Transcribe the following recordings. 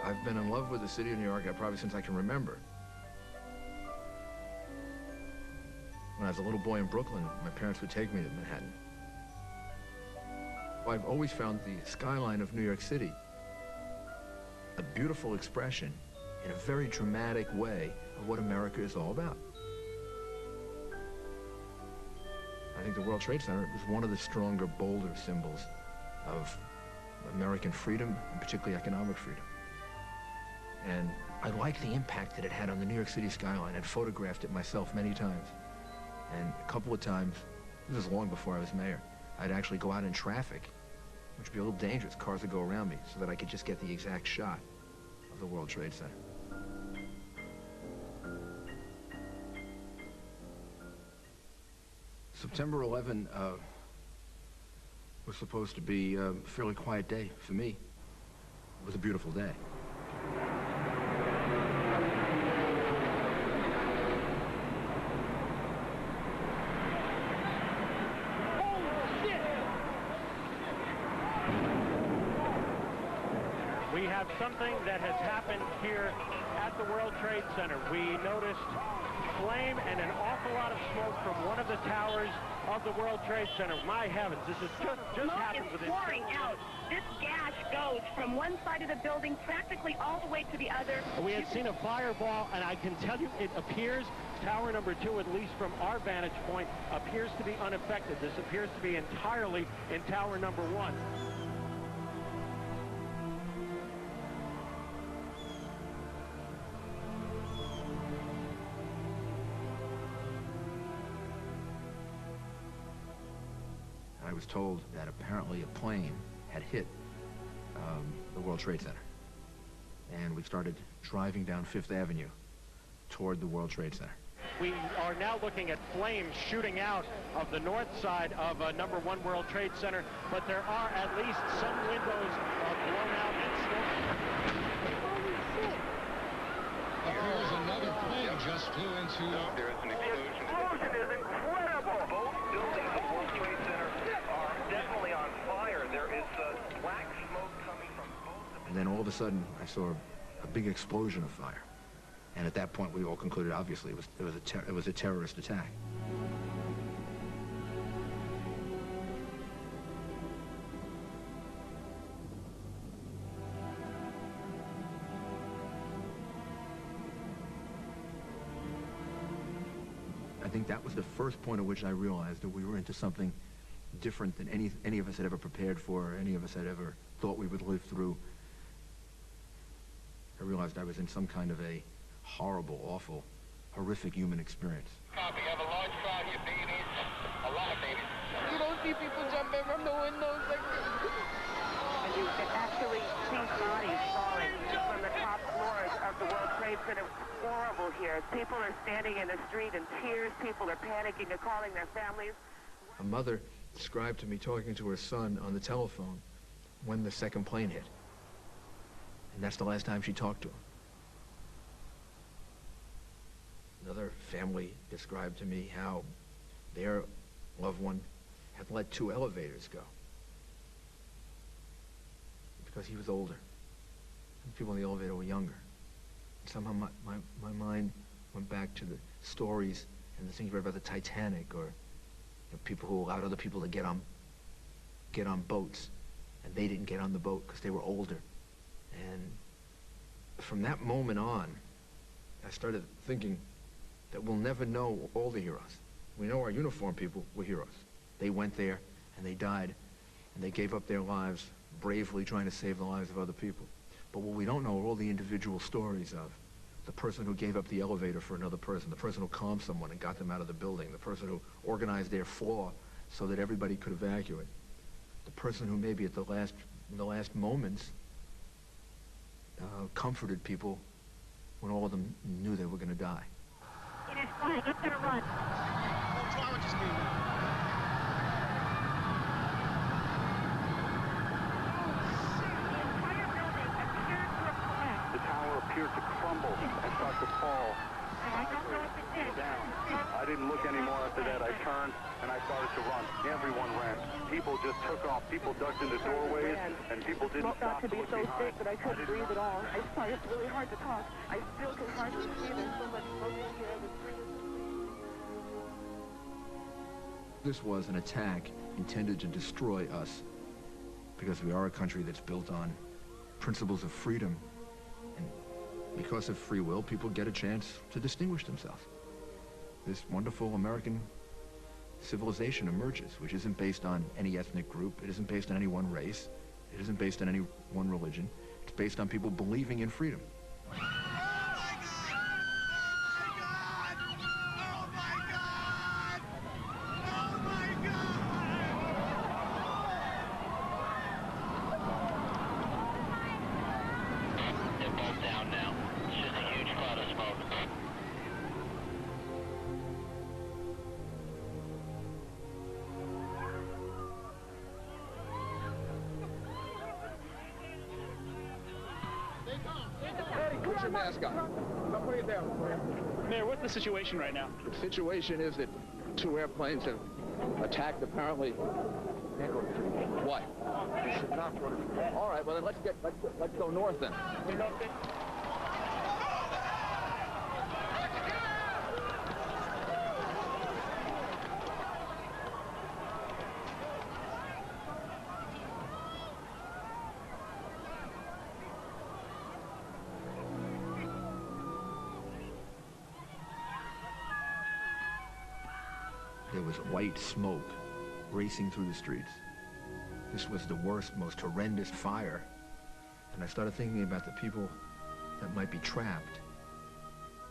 I've been in love with the city of New York probably since I can remember. When I was a little boy in Brooklyn, my parents would take me to Manhattan. I've always found the skyline of New York City a beautiful expression in a very dramatic way of what America is all about. I think the World Trade Center is one of the stronger, bolder symbols of American freedom, and particularly economic freedom. And I like the impact that it had on the New York City skyline. I'd photographed it myself many times. And a couple of times, this was long before I was mayor, I'd actually go out in traffic, which would be a little dangerous. Cars would go around me, so that I could just get the exact shot of the World Trade Center. September 11 was supposed to be a fairly quiet day for me. It was a beautiful day. We have something that has happened here at the World Trade Center. We noticed flame and an awful lot of smoke from one of the towers of the World Trade Center. My heavens, this has just happened within pouring out. This gas goes from one side of the building practically all the way to the other. We had seen a fireball, and I can tell you it appears tower number 2, at least from our vantage point, appears to be unaffected. This appears to be entirely in tower number 1. I was told that apparently a plane had hit the World Trade Center. And we started driving down Fifth Avenue toward the World Trade Center. We are now looking at flames shooting out of the north side of number 1 World Trade Center, but there are at least some windows blown out and still... Holy shit! Here's another plane just flew into... There is an explosion. The explosion is incredible! Both buildings of World Trade Center are definitely on fire. There is black smoke coming from both of them. And then all of a sudden, I saw a big explosion of fire. And at that point, we all concluded, obviously, it was a terrorist attack. I think that was the first point at which I realized that we were into something different than any of us had ever prepared for, or any of us had ever thought we would live through. I realized I was in some kind of a horrible, awful, horrific human experience. Copy. Have a large crowd here, babies. A lot of babies. You don't see people jumping from the windows like this. And you can actually see bodies falling from the top floors of the World Trade Center. It's horrible here. People are standing in the street in tears. People are panicking. They're calling their families. A mother described to me talking to her son on the telephone when the second plane hit. And that's the last time she talked to him. Another family described to me how their loved one had let 2 elevators go because he was older. And people in the elevator were younger. And somehow my mind went back to the stories and the things read about the Titanic, or people who allowed other people to get on boats, and they didn't get on the boat because they were older. And from that moment on, I started thinking that we'll never know all the heroes. We know our uniformed people were heroes. They went there and they died and they gave up their lives bravely trying to save the lives of other people. But what we don't know are all the individual stories of the person who gave up the elevator for another person, the person who calmed someone and got them out of the building, the person who organized their floor so that everybody could evacuate, the person who maybe at in the last moments comforted people when all of them knew they were going to die. It is flying. It's going to run. Flower just came in. The entire building appears to have collapsed. The tower appeared to crumble and start to fall. I don't know if it did. Down. I didn't look anymore after that. I turned and I started to run. Everyone ran. People just took off. People ducked into doorways, and people didn't stop to be look so behind. sick that I couldn't breathe at all. I find it's really hard to talk. I still can hardly breathe. There's so much smoke in here. The street is... This was an attack intended to destroy us, because we are a country that's built on principles of freedom, and because of free will, people get a chance to distinguish themselves. This wonderful American civilization emerges, which isn't based on any ethnic group, it isn't based on any one race, it isn't based on any one religion, it's based on people believing in freedom. Put your mask on. I'm putting it down for you. Mayor, what's the situation right now? The situation is that 2 airplanes have attacked, apparently. Why? You should not go to... All right, well then let's go north then. There was white smoke racing through the streets. This was the worst, most horrendous fire. And I started thinking about the people that might be trapped.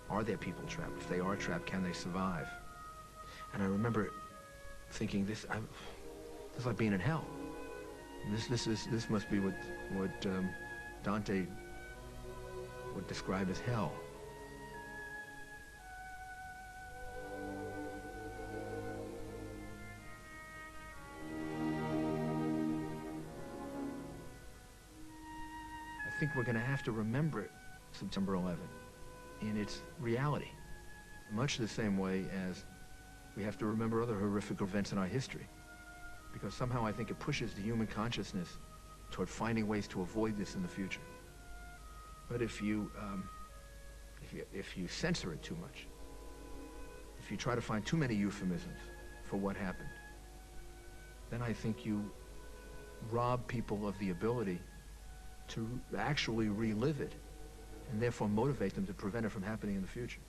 Are there people trapped? If they are trapped, can they survive? And I remember thinking, this is like being in hell. This must be what Dante would describe as hell. I think we're going to have to remember September 11 in its reality, much the same way as we have to remember other horrific events in our history, because somehow I think it pushes the human consciousness toward finding ways to avoid this in the future. But if you censor it too much, if you try to find too many euphemisms for what happened, then I think you rob people of the ability to actually relive it, and therefore motivate them to prevent it from happening in the future.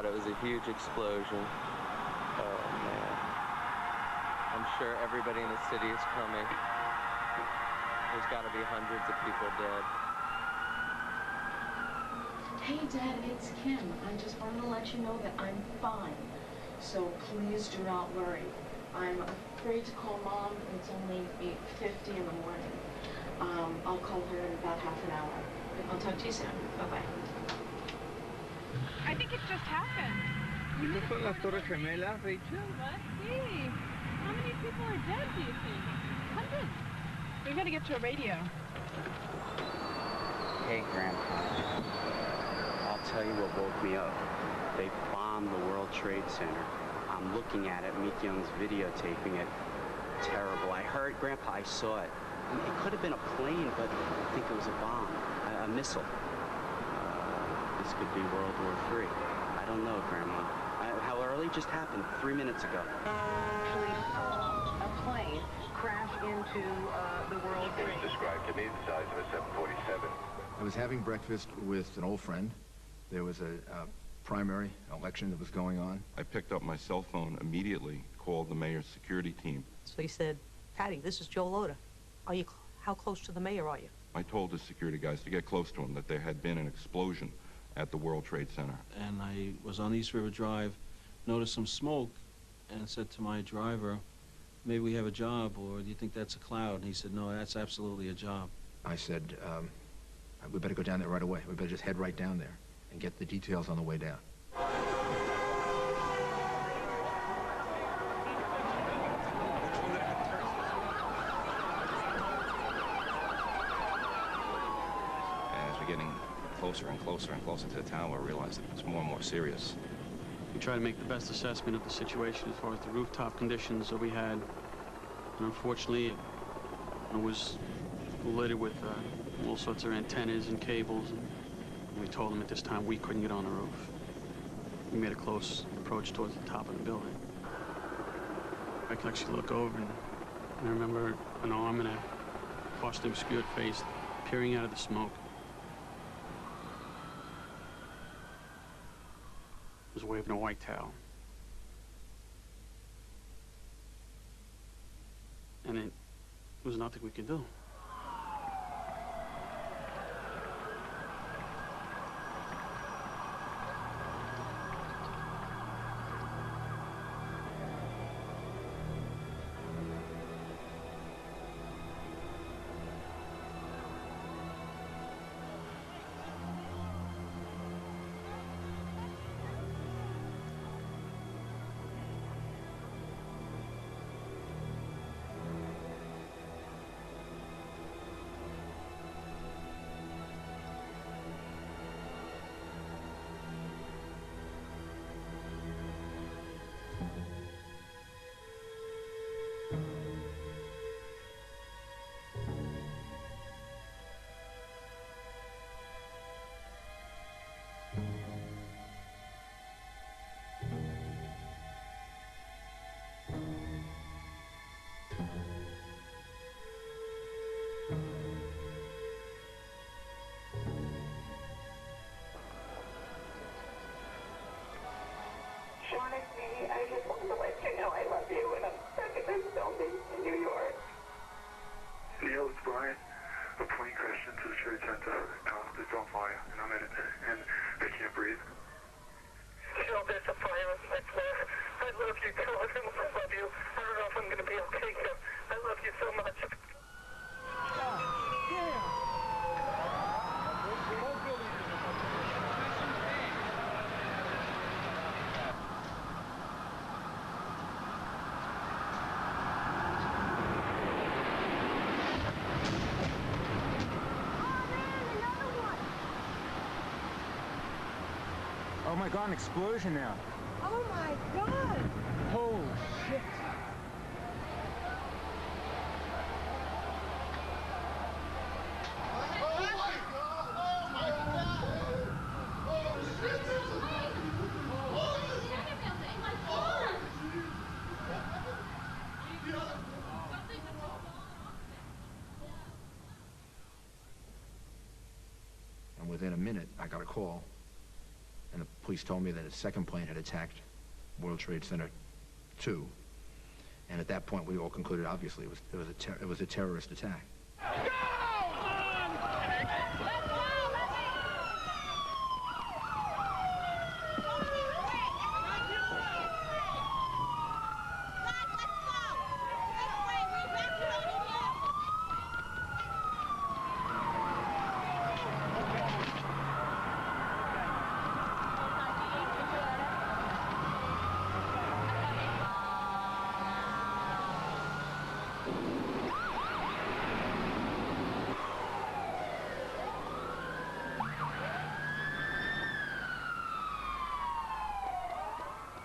It was a huge explosion. Oh man. I'm sure everybody in the city is coming. There's got to be hundreds of people dead. Hey Dad, it's Kim. I just wanted to let you know that I'm fine. So please do not worry. I'm afraid to call Mom. It's only 8:50 in the morning. I'll call her in about half an hour. I'll talk to you soon. Bye-bye. I think it just happened. You look at las Torres Gemelas, Rachel? Let's see. How many people are dead, do you think? Hundreds. We gotta get to a radio. Hey, Grandpa. tell you what woke me up. They bombed the World Trade Center. I'm looking at it. Meek Young's videotaping it. Terrible. I heard, Grandpa, I saw it. It could have been a plane, but I think it was a bomb, a missile. This could be World War III. I don't know, Grandma. How early? Just happened 3 minutes ago. Police saw a plane crash into the World Trade Center. Described to me the size of a 747. I was having breakfast with an old friend. There was a primary election that was going on. I picked up my cell phone immediately, called the mayor's security team. So he said, Patty, this is Joe Loda. How close to the mayor are you? I told the security guys to get close to him, that there had been an explosion at the World Trade Center. And I was on East River Drive, noticed some smoke, and said to my driver, maybe we have a job, or do you think that's a cloud? And he said, no, that's absolutely a job. I said, we better go down there right away. We better just head right down there and get the details on the way down. Getting closer and closer and closer to the tower, I realized it was more and more serious. We tried to make the best assessment of the situation as far as the rooftop conditions that we had. And unfortunately, it was littered with all sorts of antennas and cables. And we told them at this time we couldn't get on the roof. We made a close approach towards the top of the building. I could actually look over, and I remember an arm and a partially obscured face peering out of the smoke. Was waving a white towel. And it was nothing we could do. Honestly, I just want to let you know I love you, and I'm stuck in this building in New York. Neil, it's Brian. A plane crashed into the trade center. It's on fire in a minute, and they can't breathe. Joe, there's a fire on my floor. I love you, Joe. I love you. I don't know if I'm going to be okay, Joe. I love you so much. Oh my God, an explosion now. Oh my God! Holy shit. And within a minute, I got a call. And the police told me that a second plane had attacked World Trade Center 2. And at that point, we all concluded, obviously, it was a terrorist attack.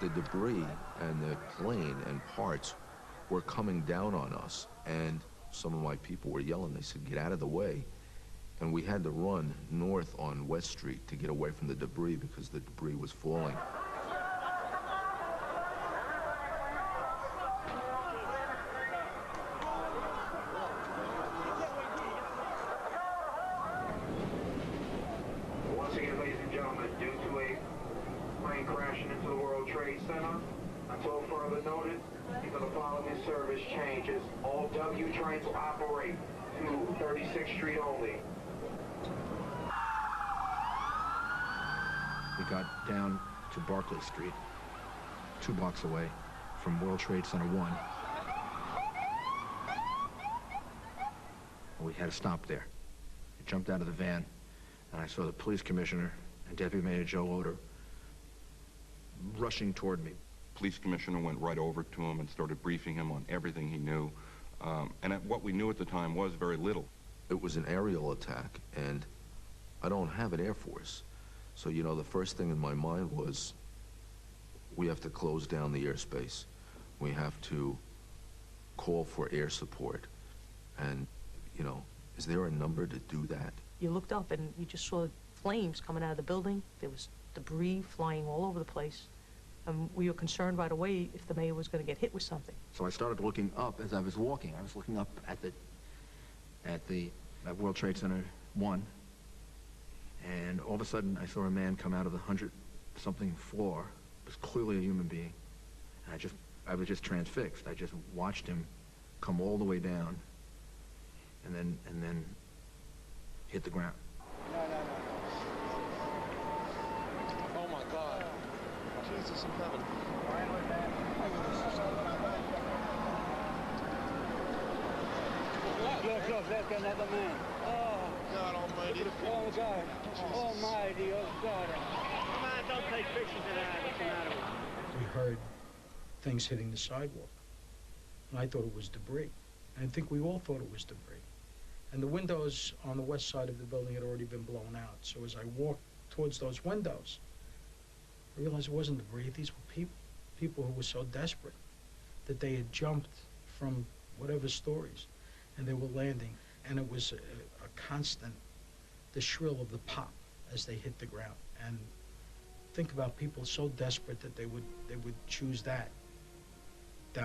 the debris and the plane and parts were coming down on us, and some of my people were yelling. They said, "Get out of the way." And we had to run north on West Street to get away from the debris because the debris was falling. Once again, ladies and gentlemen, due to a plane crashing into the World Trade Center, until further notice, because the following service changes, all W trains will operate to 36th Street only. We got down to Barclay Street, 2 blocks away from World Trade Center 1. We had to stop there. I jumped out of the van, and I saw the police commissioner and Deputy Mayor Joe Loader rushing toward me. Police commissioner went right over to him and started briefing him on everything he knew. What we knew at the time was very little. It was an aerial attack, and I don't have an Air Force. So, you know, the first thing in my mind was, we have to close down the airspace. We have to call for air support. And, you know, is there a number to do that? You looked up and you just saw flames coming out of the building. There was debris flying all over the place. And we were concerned right away if the mayor was going to get hit with something. So I started looking up as I was walking. I was looking up at World Trade Center 1. And all of a sudden, I saw a man come out of the 100-something floor. It was clearly a human being. And I was just transfixed. I just watched him come all the way down and then hit the ground. Oh, my God. Jesus in heaven. Look, another man. Oh, God almighty. Oh, God. Almighty, oh, God. Come on, don't take pictures of that. What's the matter with you? We heard things hitting the sidewalk, and I thought it was debris. And I think we all thought it was debris. And the windows on the west side of the building had already been blown out. So as I walked towards those windows, I realized it wasn't debris. These were people who were so desperate that they had jumped from whatever stories, and they were landing. And it was a constant, the shrill of the pop as they hit the ground. And think about people so desperate that they would choose that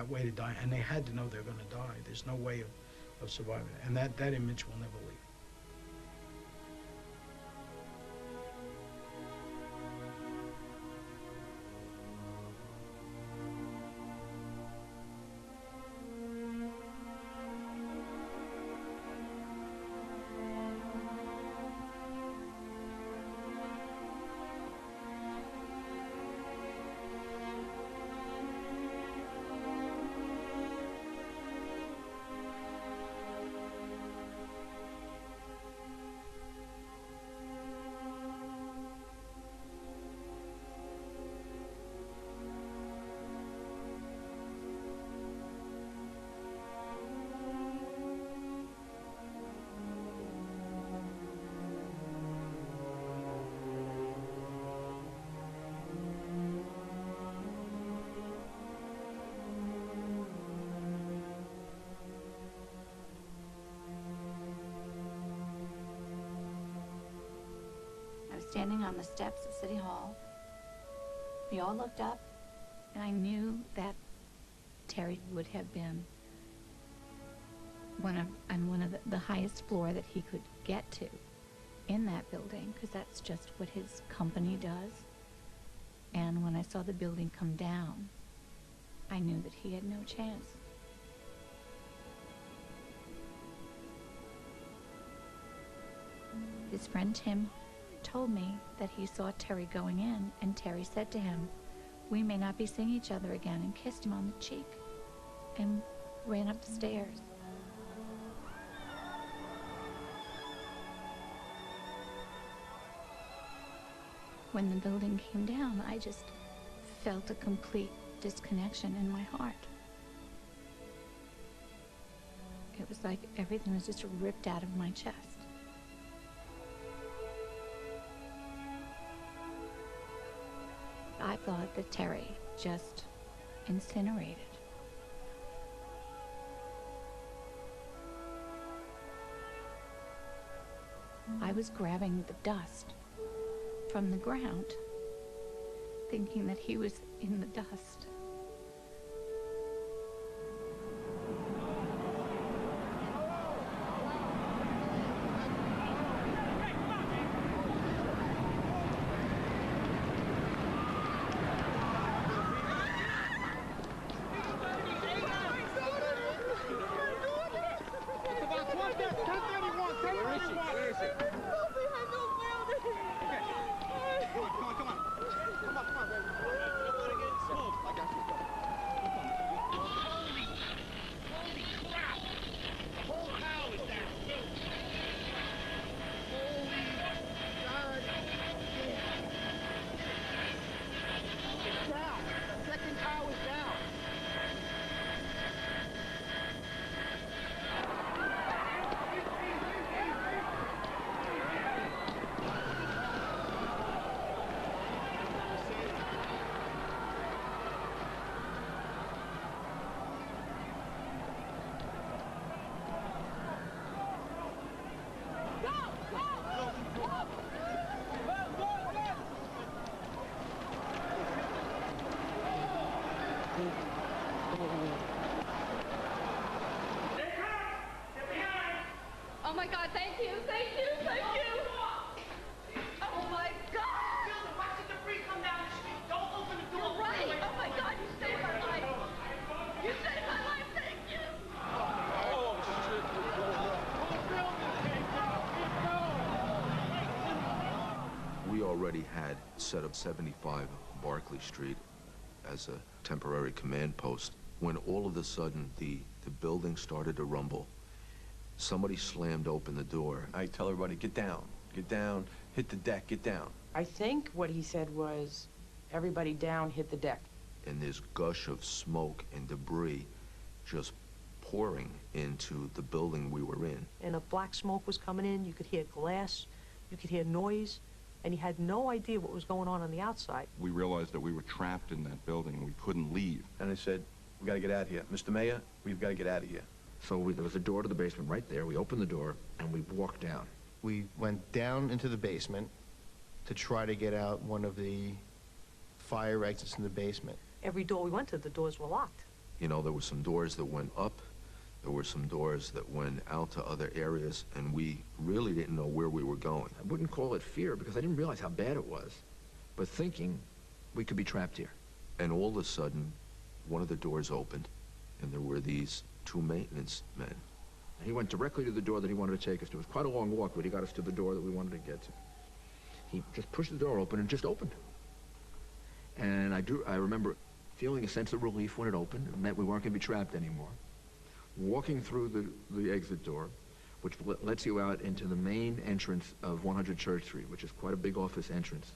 way to die. And they had to know they're going to die. There's no way of surviving. And that image will never leave. Standing on the steps of City Hall. We all looked up, and I knew that Terry would have been on one of the highest floor that he could get to in that building, because that's just what his company does. And when I saw the building come down, I knew that he had no chance. His friend Tim told me that he saw Terry going in, and Terry said to him, "We may not be seeing each other again," and kissed him on the cheek and ran up the stairs. When the building came down, I just felt a complete disconnection in my heart. It was like everything was just ripped out of my chest. I thought that Terry just incinerated. I was grabbing the dust from the ground, thinking that he was in the dust. Oh my God, thank you, thank you, thank you. Oh my God. Watch the debris come down the street. Don't open the door. You're right. Oh my God, you saved my life. You saved my life, thank you. We already had set up 75 Barclay Street as a temporary command post when all of a sudden the building started to rumble. Somebody slammed open the door. I tell everybody, get down, hit the deck, get down. I think what he said was, everybody down, hit the deck. And this gush of smoke and debris just pouring into the building we were in. And a black smoke was coming in, you could hear glass, you could hear noise, and he had no idea what was going on the outside. We realized that we were trapped in that building and we couldn't leave. And I said, we gotta get out of here. Mr. Mayor, we've gotta get out of here. So there was a door to the basement right there. We opened the door and we walked down. We went down into the basement to try to get out one of the fire exits in the basement. Every door we went to, the doors were locked. You know, there were some doors that went up, there were some doors that went out to other areas, and we really didn't know where we were going. I wouldn't call it fear because I didn't realize how bad it was, but thinking we could be trapped here. And all of a sudden, one of the doors opened, and there were these two maintenance men. And he went directly to the door that he wanted to take us to. It was quite a long walk, but he got us to the door that we wanted to get to. He just pushed the door open and just opened. And I remember feeling a sense of relief when it opened. It meant we weren't going to be trapped anymore. Walking through the exit door, which lets you out into the main entrance of 100 Church Street, which is quite a big office entrance.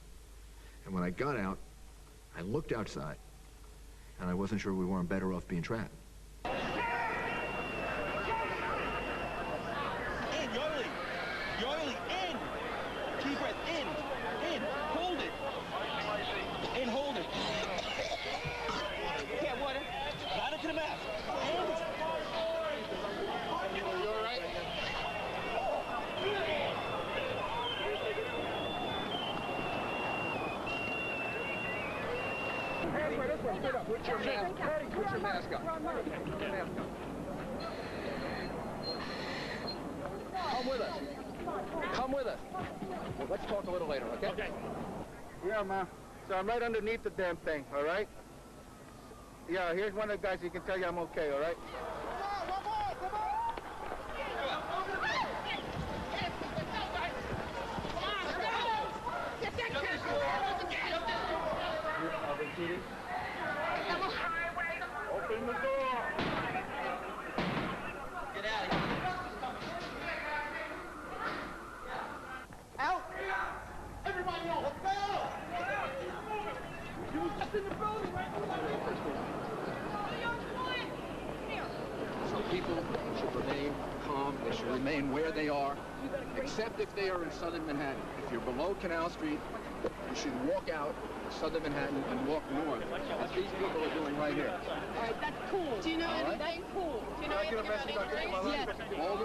And when I got out, I looked outside, and I wasn't sure we weren't better off being trapped. Yoily, in! Deep breath, in, hold it. In, hold it. Yeah, water. Not into the mouth. You all right? This way, sit up. Put your mask on. Put your mask on. Put your mask on. Come with us. Come with us. Well, let's talk a little later, okay? Okay. Yeah, man. So I'm right underneath the damn thing, all right? Yeah, here's one of the guys who can tell you I'm okay, all right? Open the door. Get out of here. Out! Everybody on, let's go! You was just in the building, right? So people should remain calm. They should remain where they are, except if they are in southern Manhattan. If you're below Canal Street, You should walk out of southern Manhattan and walk north, as these people are doing right here. All right, that's cool. Do you know anything? That's cool. Do you know anything about Yes. All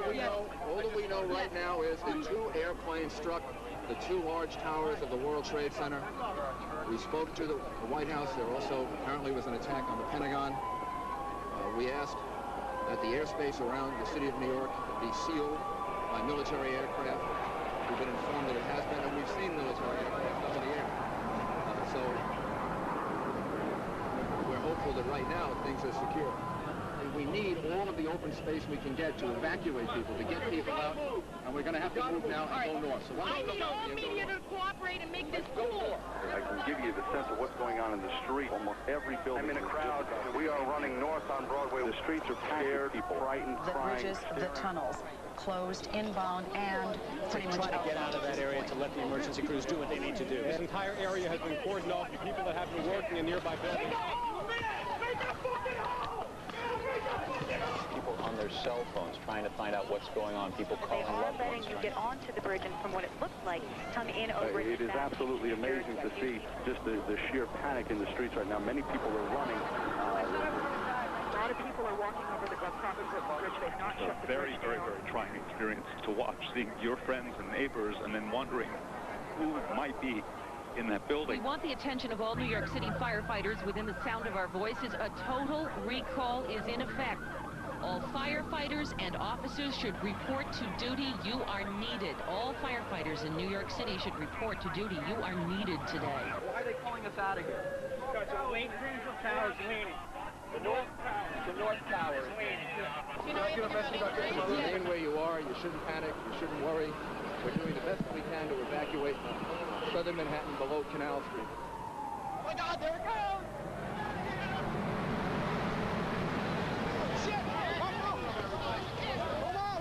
that we know right now is that 2 airplanes struck the 2 large towers of the World Trade Center. We spoke to the White House. There also apparently was an attack on the Pentagon. We asked that the airspace around the city of New York be sealed by military aircraft. We've been informed that it has been, and we've seen military aircraft up in the air. So we're hopeful that right now things are secure. And we need all of the open space we can get to evacuate people, to get people out, and we're going to have to move now and go north. So I need all media to cooperate and make this cool. I can give you the sense of what's going on in the street. Almost every building. I'm in a crowd. We are running north on Broadway. The streets are scared, people frightened, the crying. bridges, the tunnels, closed inbound and pretty much try to get out of that area to let the emergency crews do what they need to do. This entire area has been cordoned off. The people that have been working in nearby buildings. People on their cell phones trying to find out what's going on. People calling loved ones. They are letting you get onto the bridge, and from what it looks like, come in over. It is absolutely amazing to see just the sheer panic in the streets right now. Many people are running. A lot of people are walking over the properties of the bridge. They've not shut the bridge down. Very trying experience to watch, seeing your friends and neighbors, and then wondering who might be in that building. We want the attention of all New York City firefighters within the sound of our voices. A total recall is in effect. All firefighters and officers should report to duty. You are needed. All firefighters in New York City should report to duty. You are needed today. Why are they calling us out of here? Because the main crucial tower is leaning. The North Tower is leaning. Remain where you are. You shouldn't panic. You shouldn't worry. We're doing the best we can to evacuate southern Manhattan below Canal Street. Oh my God, there it goes! Shit! One more! Come on!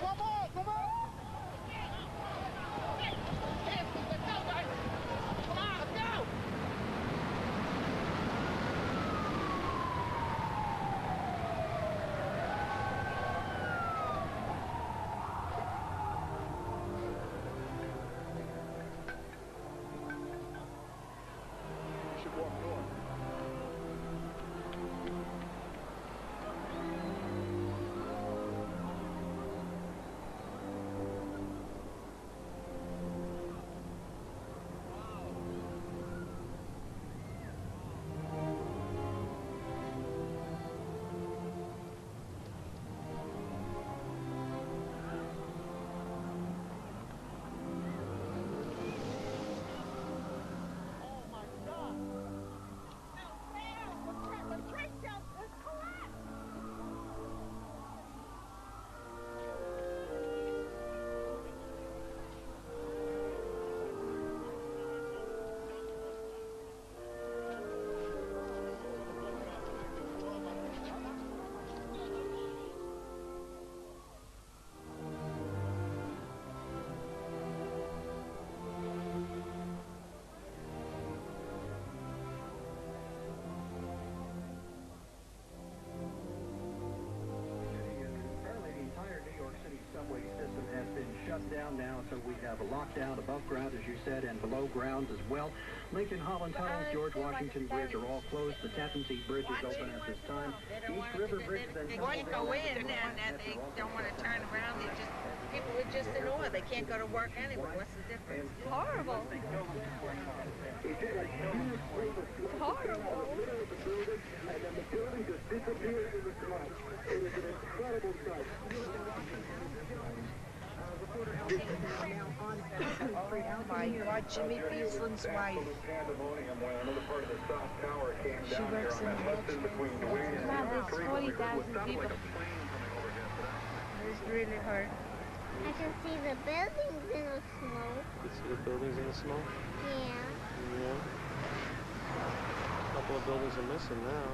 Come on, let's go! You should walk north. Subway system has been shut down now, so we have a lockdown above ground, as you said, and below ground as well. Lincoln Holland Tunnels, George Washington Bridge are all closed. The Tappan Zee Bridge is open at this time. East River Bridge then... They won't go in, and they don't want to turn around. They just, people are just in awe. They can't go to work anyway. What's the difference? Horrible. Horrible. And then the building just disappeared in the smoke. It was an incredible sight. Oh my God, Jimmy Beeslin's wife. She works in the World Trade Center. Wow, there's 40,000 people. It's really hard. I can see the buildings in the smoke. You see the buildings in the smoke? Yeah. Yeah. A couple of buildings are missing now.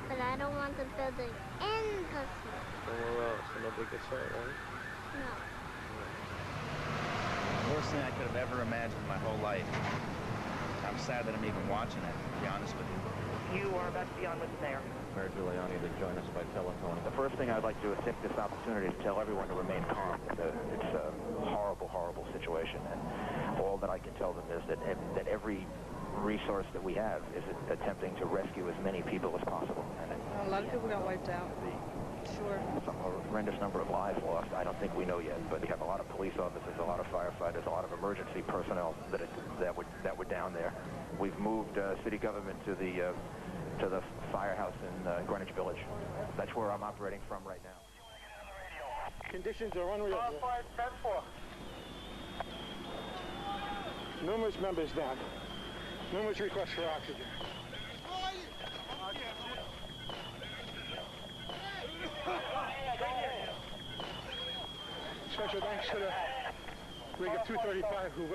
But I don't want the building in the smoke. Somewhere else, so nobody gets hurt, right? No. Worst thing I could have ever imagined in my whole life. I'm sad that I'm even watching it, to be honest with you. You are about to be on with the mayor. Mayor Giuliani to join us by telephone. The first thing I'd like to do is take this opportunity to tell everyone to remain calm. It's a horrible, horrible situation, and all that I can tell them is that every resource that we have is attempting to rescue as many people as possible. And a lot of people got wiped out. Sure. A horrendous number of lives lost. I don't think we know yet, but we have a lot of police officers, a lot of firefighters, a lot of emergency personnel that were down there. We've moved city government to the firehouse in Greenwich Village. That's where I'm operating from right now. Conditions are unreal. Numerous members down. Numerous requests for oxygen. Special thanks to the Rig of 235 who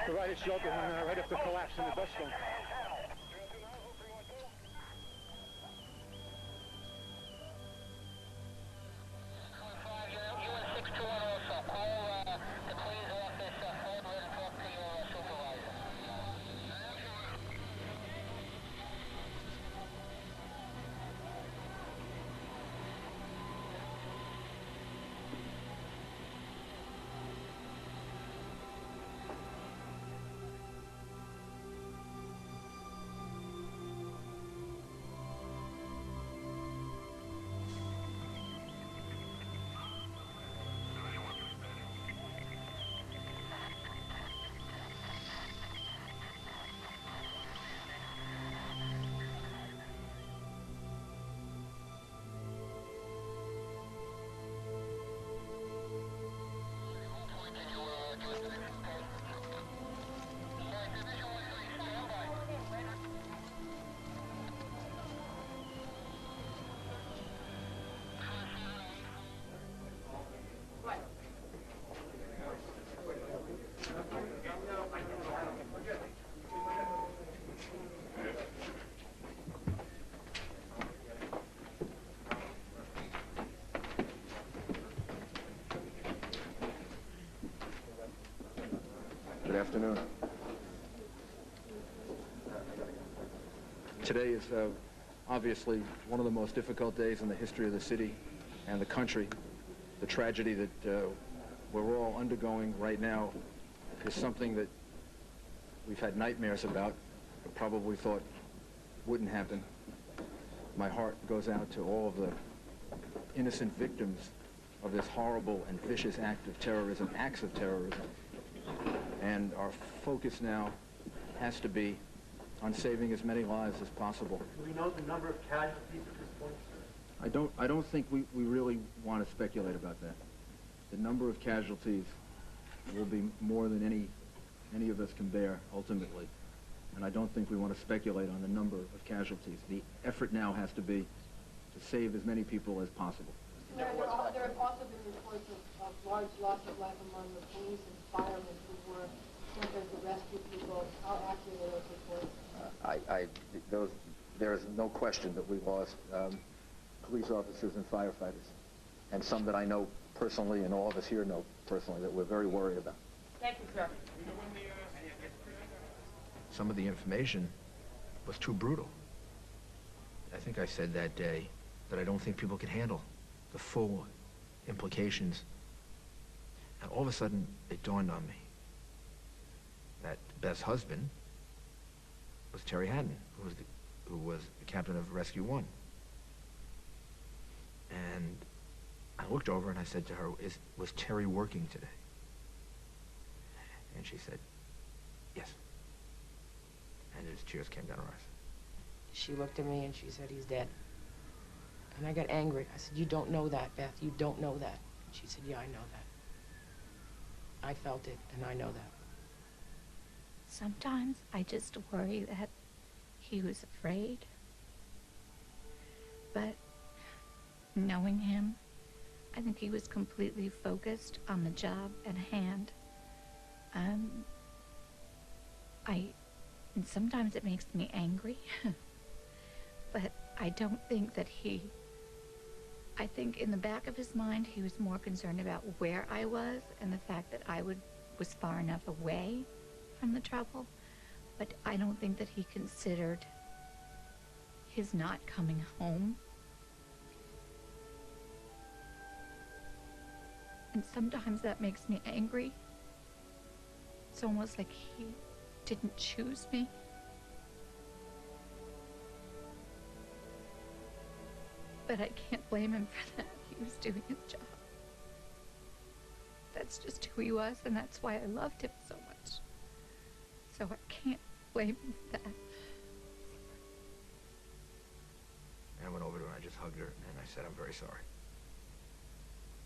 provided shelter right after the collapse in the dust storm. Good afternoon. Today is obviously one of the most difficult days in the history of the city and the country. The tragedy that we're all undergoing right now is something that we've had nightmares about, but probably thought wouldn't happen. My heart goes out to all of the innocent victims of this horrible and vicious act of terrorism, acts of terrorism. And our focus now has to be on saving as many lives as possible. Do we know the number of casualties at this point? I don't think we really want to speculate about that. The number of casualties will be more than any of us can bear ultimately. And I don't think we want to speculate on the number of casualties. The effort now has to be to save as many people as possible. There have also been reports of large loss of life among the police and firemen who were sent there to rescue people. How accurate are those reports? There is no question that we lost police officers and firefighters, and some that I know personally, and all of us here know personally, that we're very worried about. Thank you, sir. Some of the information was too brutal. I think I said that day that I don't think people could handle the full implications. And all of a sudden, it dawned on me that Beth's husband was Terry Haddon, who was the captain of Rescue 1. And I looked over and I said to her, was Terry working today? And she said, yes. And his tears came down her eyes. She looked at me and she said, he's dead. And I got angry. I said, you don't know that, Beth. You don't know that. She said, yeah, I know that. I felt it, and I know that. Sometimes I just worry that he was afraid. But knowing him, I think he was completely focused on the job at hand. And sometimes it makes me angry. But I don't think that I think in the back of his mind, he was more concerned about where I was and the fact that I was far enough away from the trouble. But I don't think that he considered his not coming home. And sometimes that makes me angry. It's almost like he didn't choose me. But I can't blame him for that. He was doing his job. That's just who he was, and that's why I loved him so much. So I can't blame him for that. And I went over to her and I just hugged her and I said, I'm very sorry.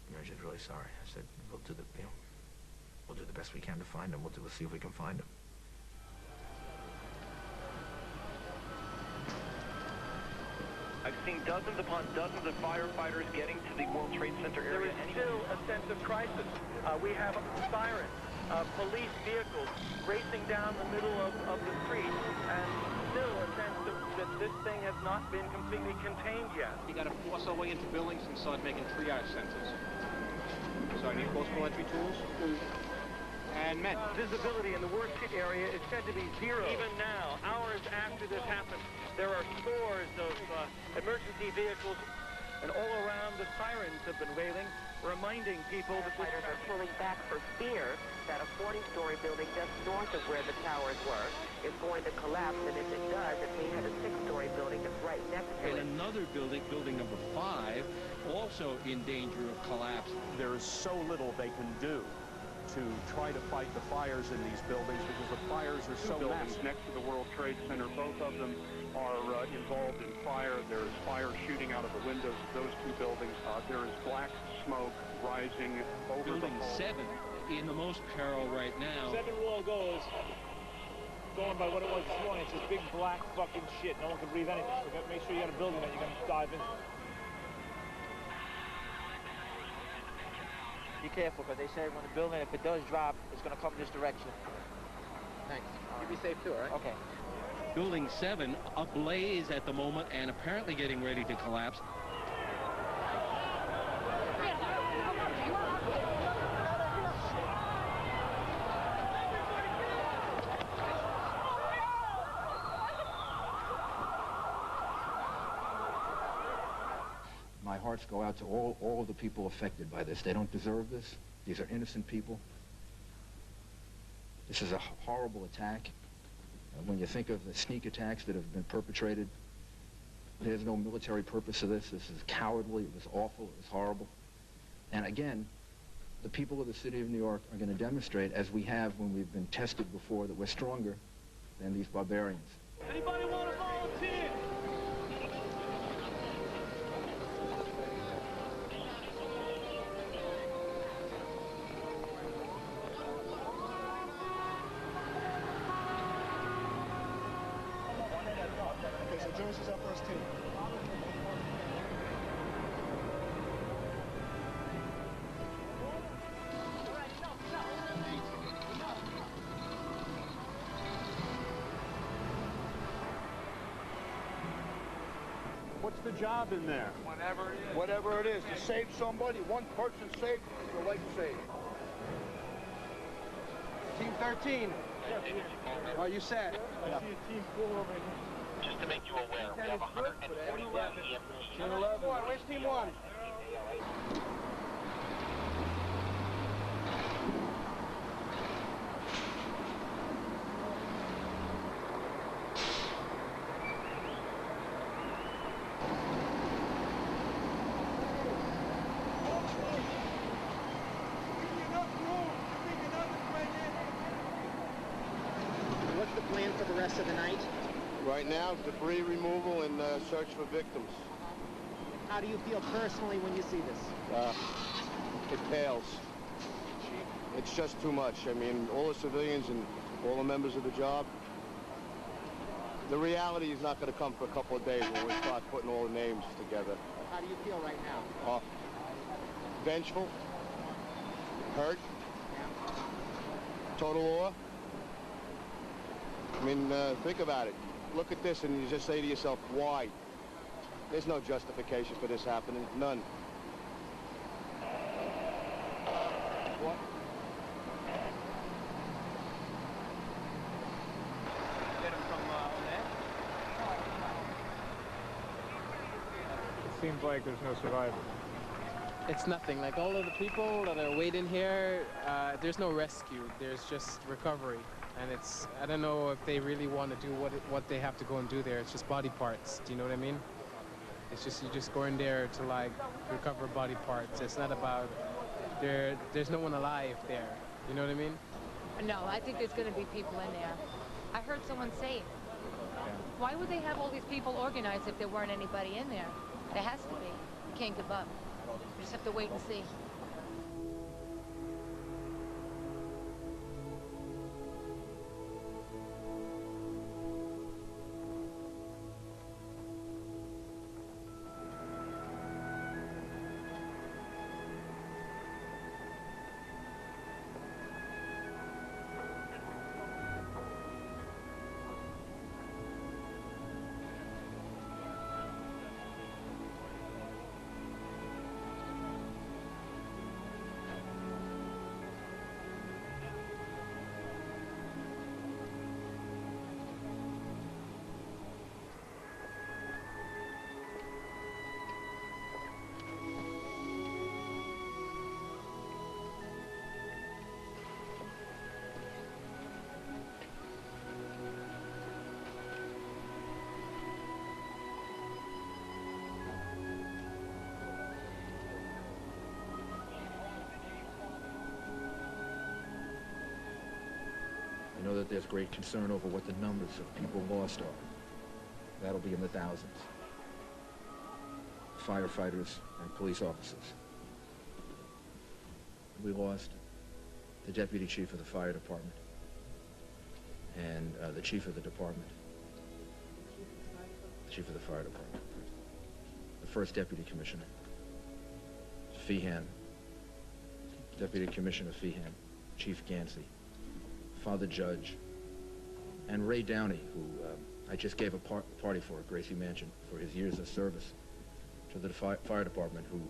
You know, she's really sorry. I said, we'll do the best we can to find him. We'll see if we can find him. I've seen dozens upon dozens of firefighters getting to the World Trade Center area. There is still a sense of crisis. We have sirens, police vehicles racing down the middle of the street, and still a sense that this thing has not been completely contained yet. You got to force our way into buildings and start making triage centers. So I need possible entry tools and men. Visibility in the worst hit area is said to be zero. Even now, hours after this happened, there are scores of emergency vehicles, and all around the sirens have been wailing, reminding people that Firefighters are pulling back for fear that a 40-story building just north of where the towers were is going to collapse, and if it does, it may have a 6-story building that's right next to it. And another building, building number 5, also in danger of collapse. There is so little they can do to try to fight the fires in these buildings because the fires are so massive. Next to the World Trade Center, both of them are involved in fire. There is fire shooting out of the windows of those two buildings. There is black smoke rising over Building the whole. 7 in the most peril right now. 7 wall goes, going by what it was this morning, it's this big black fucking shit. No one can breathe anything. So make sure you got a building that you're going to dive into. Be careful, because they say when the building, if it does drop, it's going to come this direction. Thanks. You be safe too, all right? Okay. Building 7 ablaze at the moment and apparently getting ready to collapse. My hearts go out to all of the people affected by this. They don't deserve this. These are innocent people. This is a horrible attack. When you think of the sneak attacks that have been perpetrated, there's no military purpose to this. This is cowardly. It was awful. It was horrible. And again, the people of the city of New York are going to demonstrate, as we have when we've been tested before, that we're stronger than these barbarians. Anybody want to volunteer? Okay, so Jones is our first team. What's the job in there? Whatever it is. Whatever it is, to save somebody, one person saved, your life saved. Team 13. Are you set? I see a team 4 over here. Just to make you aware, we have 141 EMTs. Team 11. Where's team 1? What's the plan for the rest of the night? Right now, debris removal and search for victims. How do you feel personally when you see this? It pales. It's just too much. I mean, all the civilians and all the members of the job, the reality is not going to come for a couple of days when we start putting all the names together. How do you feel right now? Vengeful, hurt, total awe. I mean, think about it. Look at this and you just say to yourself, why? There's no justification for this happening, none. What? Get him from there? It seems like there's no survivors. It's nothing. Like all of the people that are waiting here, there's no rescue. There's just recovery. And it's, I don't know if they really want to do what they have to go and do there. It's just body parts. Do you know what I mean? It's just you're just going there to like recover body parts. It's not about there's no one alive there. You know what I mean? No, I think there's going to be people in there. I heard someone say it. Why would they have all these people organized if there weren't anybody in there? There has to be. You can't give up. You just have to wait and see. I know that there's great concern over what the numbers of people lost are. That'll be in the thousands. Firefighters and police officers. We lost the deputy chief of the fire department and the chief of the department. The chief of the fire department. The first deputy commissioner. Feehan. Deputy Commissioner Feehan. Chief Gansey. Father Judge, and Ray Downey, who I just gave a party for at Gracie Mansion for his years of service to the fire department, who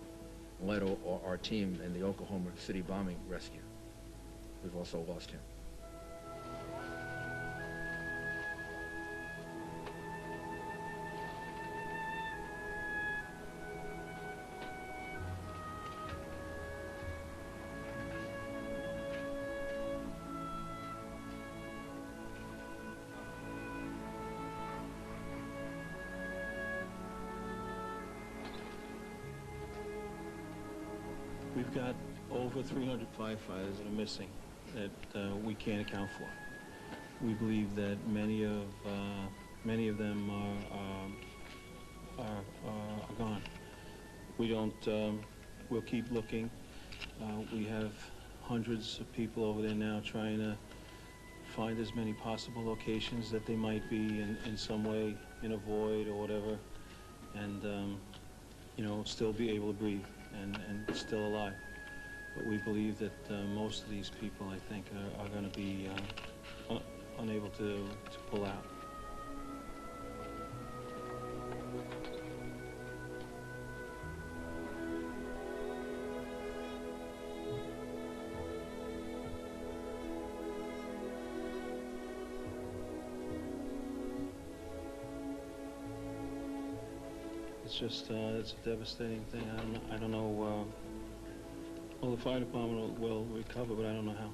led our team in the Oklahoma City bombing rescue. We've also lost him. We've got over 300 firefighters that are missing that we can't account for. We believe that many of them are gone. We don't. We'll keep looking. We have hundreds of people over there now trying to find as many possible locations that they might be in some way in a void or whatever, and you know, still be able to breathe and still alive. But we believe that most of these people, I think, are going to be unable to pull out. It's just, it's a devastating thing. I don't know, well, the fire department will recover, but I don't know how.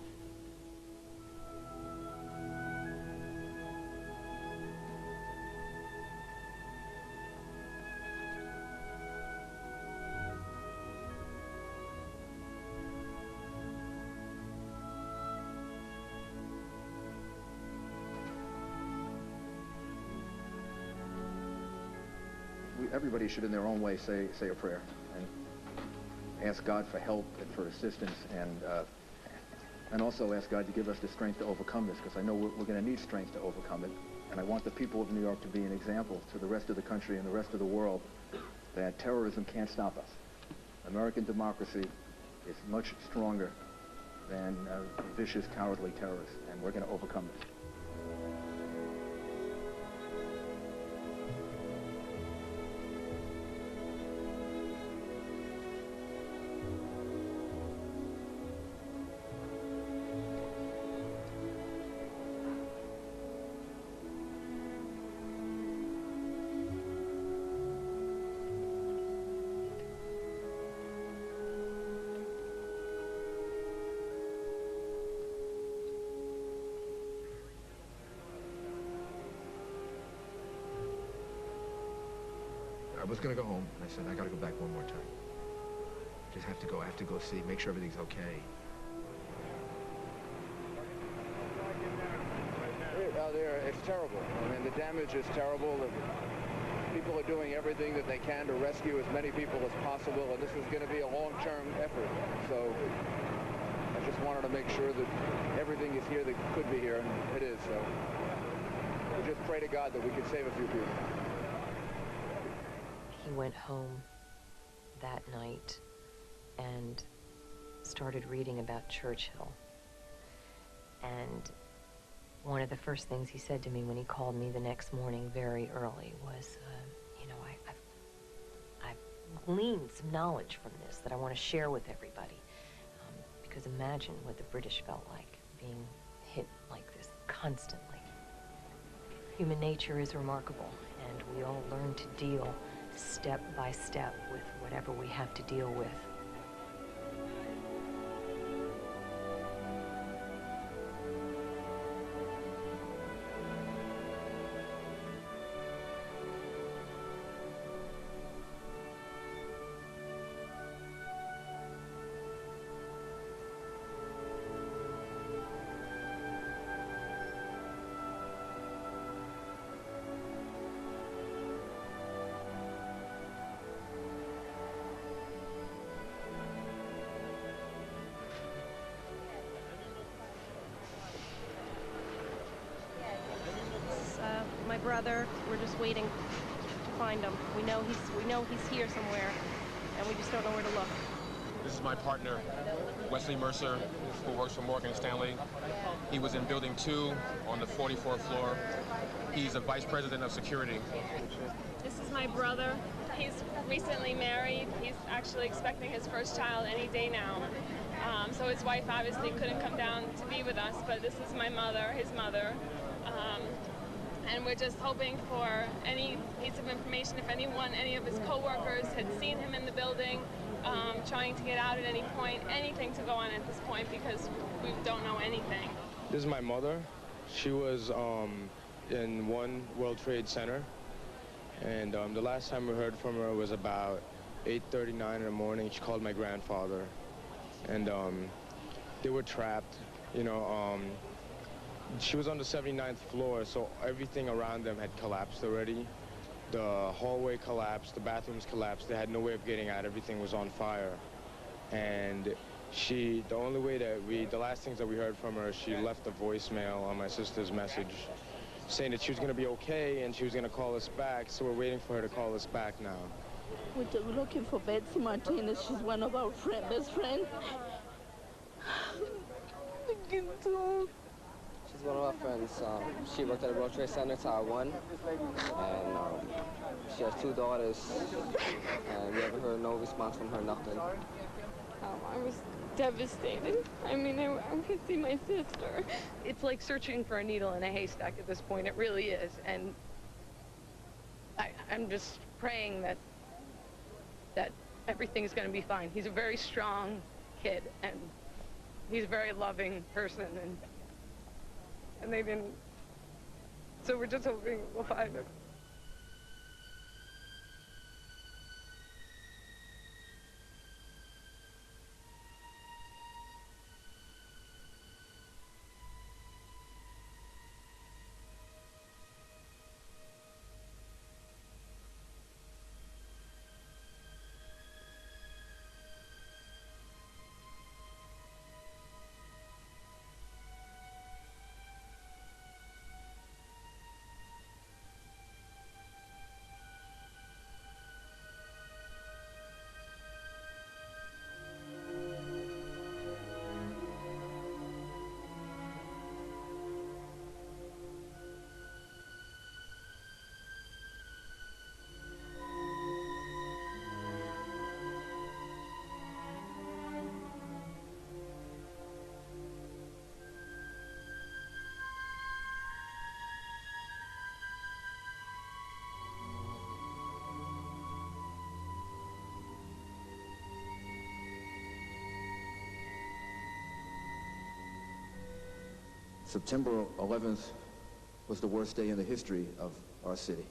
Everybody should, in their own way, say a prayer and ask God for help and for assistance, and also ask God to give us the strength to overcome this, because I know we're going to need strength to overcome it. And I want the people of New York to be an example to the rest of the country and the rest of the world that terrorism can't stop us. American democracy is much stronger than vicious, cowardly terrorists, and we're going to overcome it. was going to go home, and I said, I got to go back one more time. Just have to go. I have to go see, make sure everything's okay. It's terrible. I mean, the damage is terrible. People are doing everything that they can to rescue as many people as possible, and this is going to be a long-term effort. So I just wanted to make sure that everything is here that could be here, and it is. So we just pray to God that we can save a few people. He went home that night and started reading about Churchill. And one of the first things he said to me when he called me the next morning very early was, you know, I've gleaned some knowledge from this that I want to share with everybody. Because imagine what the British felt like, being hit like this constantly. Human nature is remarkable, and we all learn to deal step by step with whatever we have to deal with. My brother. We're just waiting to find him. We know he's here somewhere, and we just don't know where to look. This is my partner, Wesley Mercer, who works for Morgan Stanley. He was in Building 2 on the 44th floor. He's a vice president of security. This is my brother. He's recently married. He's actually expecting his first child any day now. So his wife obviously couldn't come down to be with us, but this is my mother, his mother. And we're just hoping for any piece of information, if any of his co-workers had seen him in the building, trying to get out at any point, anything to go on at this point, because we don't know anything. This is my mother. She was in One World Trade Center, and the last time we heard from her was about 8:39 in the morning. She called my grandfather, and they were trapped, you know. She was on the 79th floor, so everything around them had collapsed already. The hallway collapsed, the bathrooms collapsed. They had no way of getting out. Everything was on fire. And the only way that the last things that we heard from her, she left a voicemail on my sister's message saying that she was going to be okay and she was going to call us back. So we're waiting for her to call us back now. We're just looking for Betsy Martinez. She's one of our best friends. She's one of our friends. She worked at the World Trade Center, Tower 1, and she has 2 daughters, and we haven't heard no response from her, nothing. I was devastated. I mean, I could see my sister. It's like searching for a needle in a haystack at this point. It really is. And I'm just praying that everything's going to be fine. He's a very strong kid, and he's a very loving person, and they didn't. So we're just hoping we'll find him. September 11th was the worst day in the history of our city.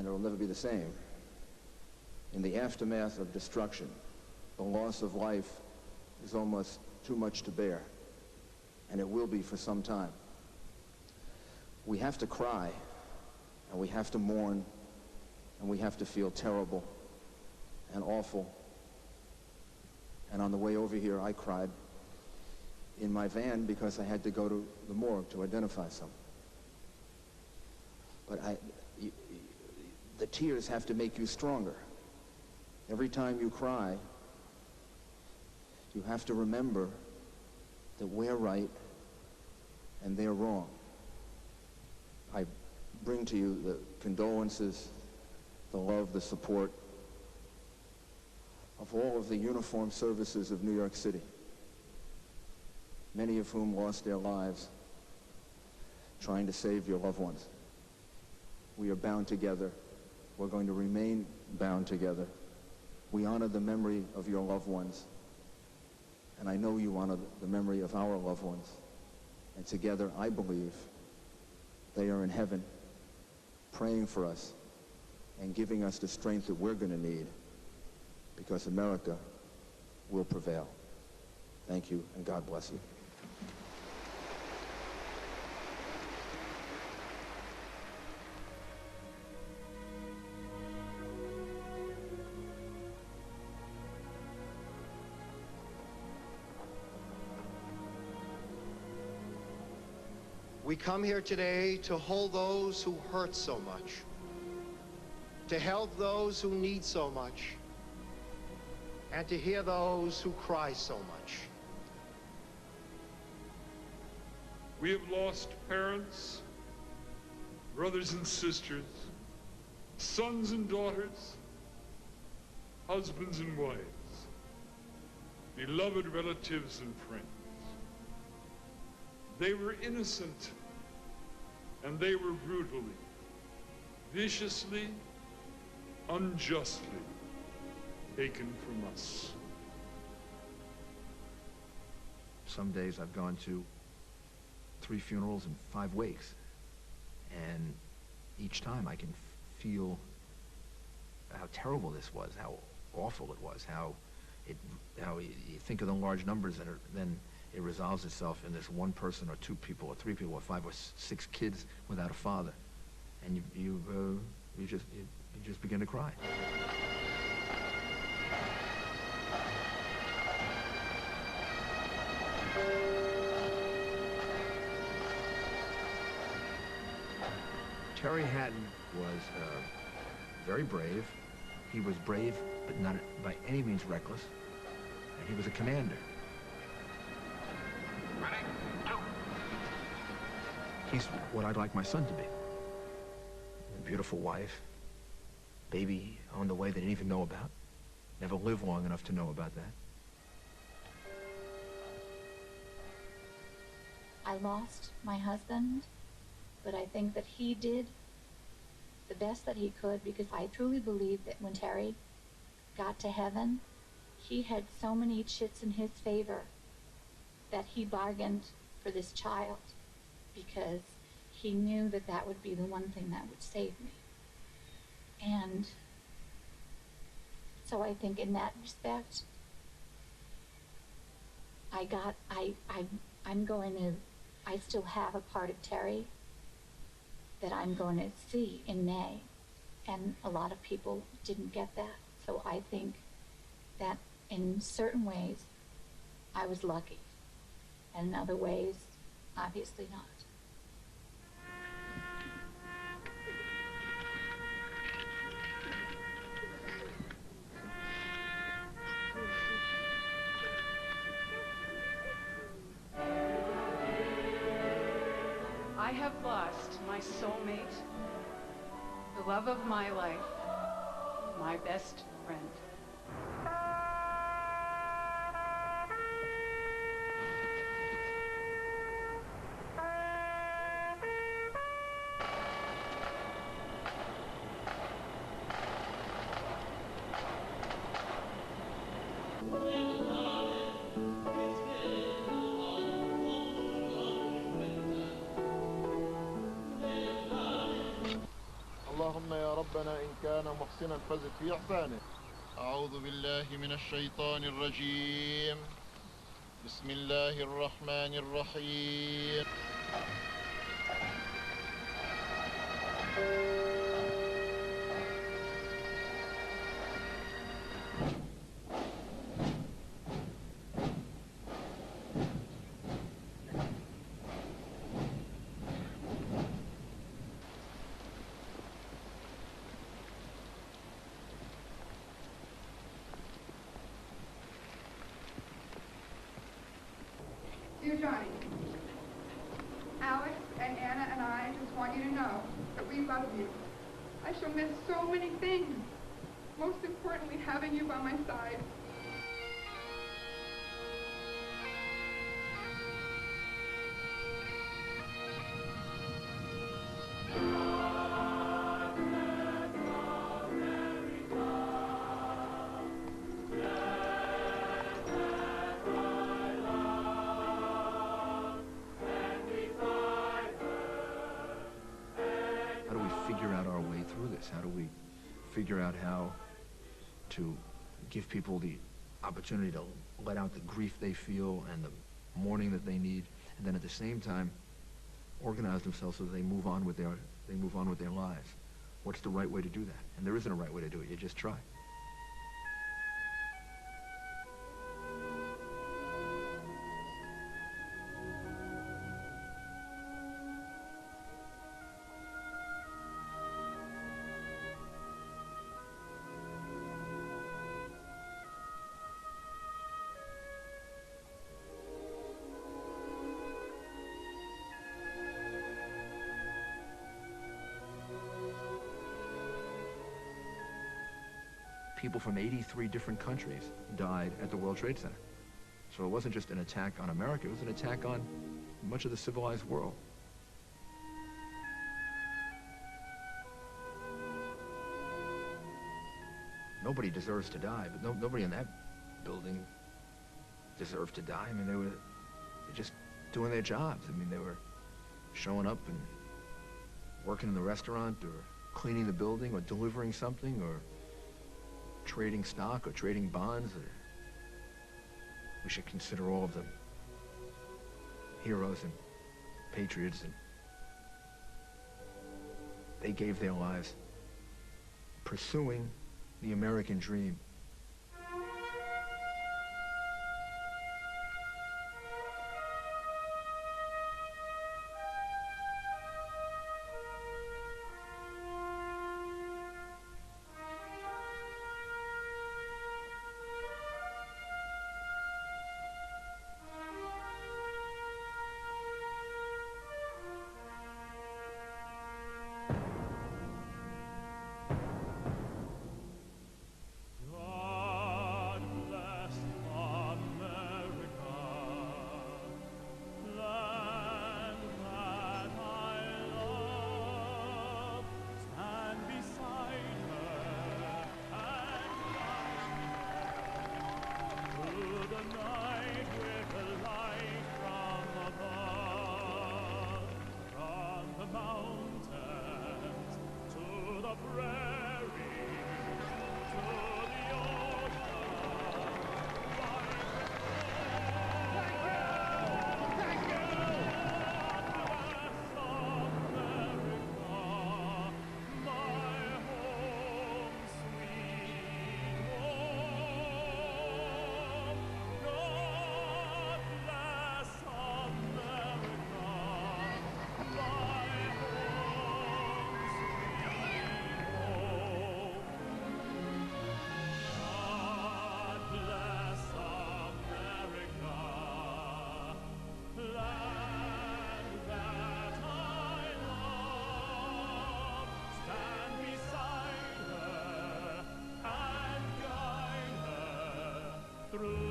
and it'll never be the same. In the aftermath of destruction, the loss of life is almost too much to bear, and it will be for some time. We have to cry, and we have to mourn, and we have to feel terrible and awful. And on the way over here, I cried in my van because I had to go to the morgue to identify someone. But the tears have to make you stronger. Every time you cry, you have to remember that we're right and they're wrong. I bring to you the condolences, the love, the support of all of the uniformed services of New York City, many of whom lost their lives trying to save your loved ones. We are bound together. We're going to remain bound together. We honor the memory of your loved ones, and I know you honor the memory of our loved ones. And together, I believe, they are in heaven, praying for us and giving us the strength that we're going to need, because America will prevail. Thank you, and God bless you. We come here today to hold those who hurt so much, to help those who need so much, and to hear those who cry so much. We have lost parents, brothers and sisters, sons and daughters, husbands and wives, beloved relatives and friends. They were innocent, and they were brutally, viciously, unjustly taken from us. Some days I've gone to 3 funerals and 5 wakes, and each time I can feel how terrible this was, how awful it was, how you think of the large numbers, and then it resolves itself in this 1 person or 2 people or 3 people or 5 or 6 kids without a father, and you just begin to cry. Terry Hatton was very brave. He was brave, but not by any means reckless, and he was a commander. He's what I'd like my son to be. A beautiful wife, baby on the way they didn't even know about. Never lived long enough to know about that. I lost my husband, but I think that he did the best that he could, because I truly believe that when Terry got to heaven, he had so many chits in his favor that he bargained for this child, because he knew that that would be the one thing that would save me. And so I think in that respect, I still have a part of Terry that I'm going to see in May. And a lot of people didn't get that. So I think that in certain ways, I was lucky. And in other ways, obviously not. I have lost my soulmate, the love of my life, my best friend. اللهم يا ربنا المحسن الفزت في إحسانه. أعوذ بالله من الشيطان الرجيم. بسم الله الرحمن الرحيم. Dear Johnny, Alex and Anna and I just want you to know that we love you. I shall miss so many things. Most importantly, having you by my side. Figure out our way through this? How do we figure out how to give people the opportunity to let out the grief they feel and the mourning that they need, and then at the same time organize themselves so that they move on with their lives? What's the right way to do that? And there isn't a right way to do it. You just try. People from 83 different countries died at the World Trade Center. So it wasn't just an attack on America, it was an attack on much of the civilized world. Nobody deserves to die, but nobody in that building deserved to die. I mean, they were just doing their jobs. I mean, they were showing up and working in the restaurant or cleaning the building or delivering something or trading stock or trading bonds. We should consider all of them heroes and patriots, and they gave their lives pursuing the American dream. Through